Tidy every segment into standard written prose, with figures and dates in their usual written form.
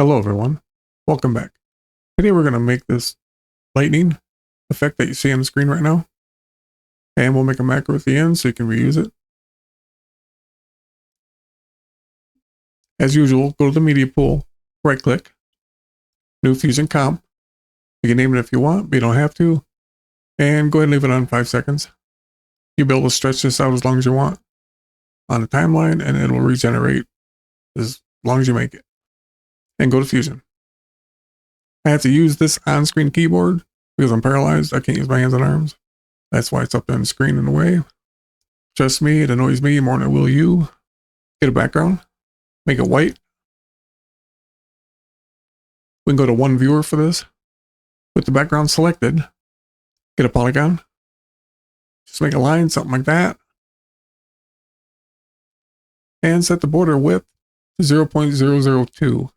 Hello everyone, welcome back. Today we're going to make this lightning effect that you see on the screen right now. And we'll make a macro at the end so you can reuse it. As usual, go to the media pool, right click, new fusion comp. You can name it if you want, but you don't have to. And go ahead and leave it on 5 seconds. You'll be able to stretch this out as long as you want on the timeline, and it will regenerate as long as you make it. And go to fusion. I have to use this on-screen keyboard because I'm paralyzed. I can't use my hands and arms. That's why it's up on the screen in the way. Trust me, it annoys me more than it will you. Get a background. Make it white. We can go to one viewer for this. With the background selected, get a polygon. Just make a line, something like that. And set the border width to 0.002.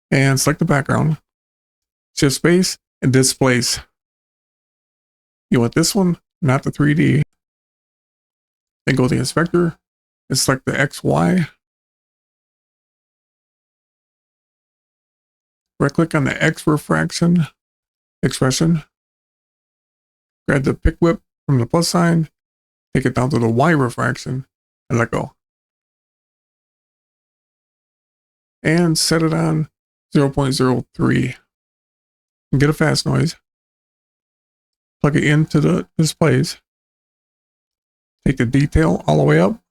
And select the background. Shift space and displace. You want this one, not the 3D. Then go to the inspector and select the XY. Right click on the X refraction expression. Grab the pick whip from the plus sign, take it down to the Y refraction, and let go. And set it on 0.03. And get a fast noise. Plug it into the displays. Take the detail all the way up.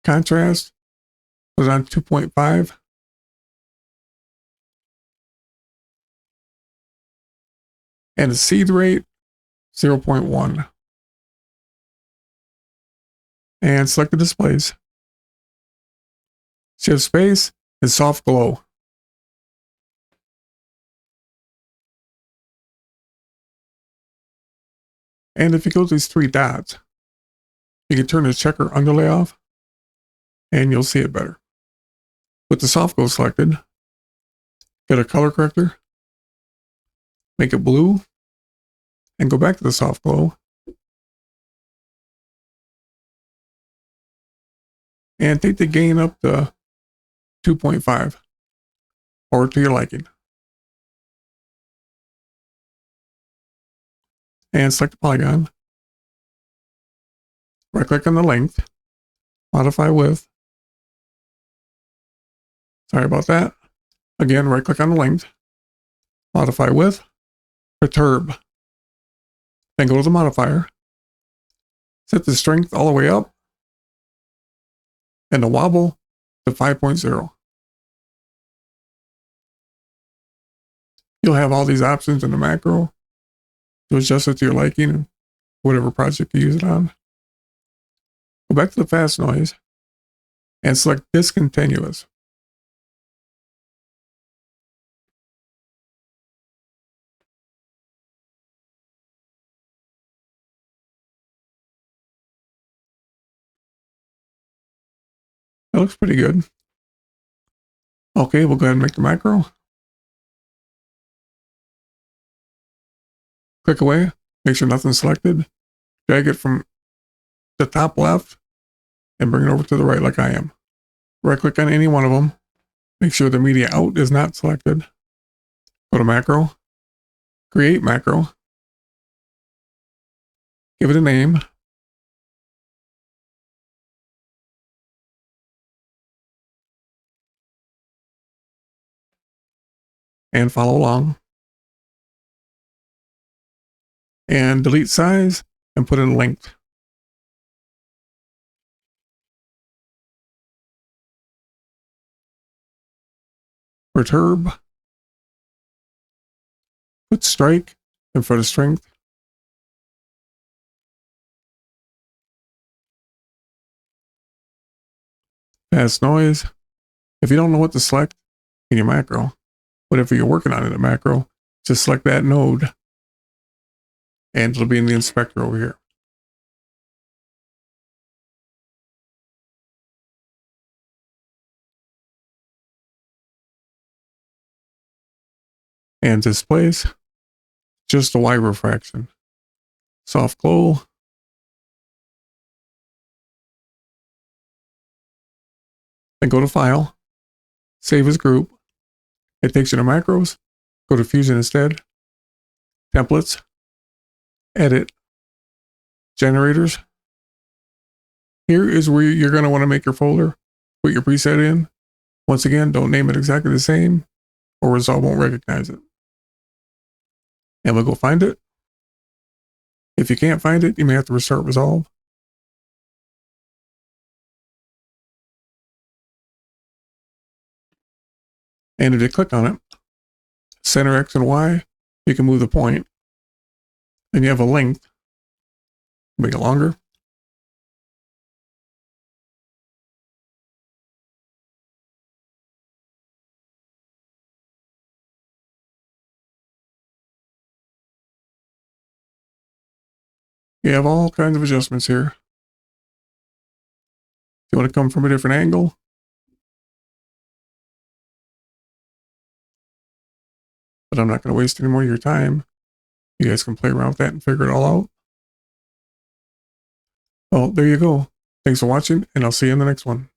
Contrast, put it on 2.5. And the seed rate, 0.1. And select the displays. Shift space and soft glow. And if you go to these 3 dots, you can turn the checker underlay off and you'll see it better. With the soft glow selected, get a color corrector, make it blue, and go back to the soft glow. And take the gain up to 2.5 or to your liking. And select the polygon. Right click on the length, modify width. Sorry about that. Again, right click on the length, modify width, perturb. Then go to the modifier, set the strength all the way up, and the wobble to 5.0. You'll have all these options in the macro to adjust it to your liking, whatever project you use it on. Go back to the fast noise and select discontinuous. That looks pretty good. Okay, we'll go ahead and make the macro. Click away, make sure nothing's selected. Drag it from the top left and bring it over to the right like I am. Right click on any one of them. Make sure the media out is not selected. Go to macro, create macro. Give it a name. And follow along. And delete size and put in linked. Perturb. Put strike in front of strength. Fast noise. If you don't know what to select in your macro, whatever you're working on in a macro, just select that node and it'll be in the inspector over here. And displace just the Y refraction. Soft glow. Then go to File, Save as Group. It takes you to Macros. Go to Fusion instead. Templates. Edit. Generators. Here is where you're going to want to make your folder. Put your preset in. Once again, don't name it exactly the same, or Resolve won't recognize it. And we'll go find it. If you can't find it, you may have to restart Resolve. And if you click on it, center X and Y, you can move the point. And you have a length. Make it longer. You have all kinds of adjustments here. If you want to come from a different angle, but I'm not going to waste any more of your time. You guys can play around with that and figure it all out. Well, there you go. Thanks for watching, and I'll see you in the next one.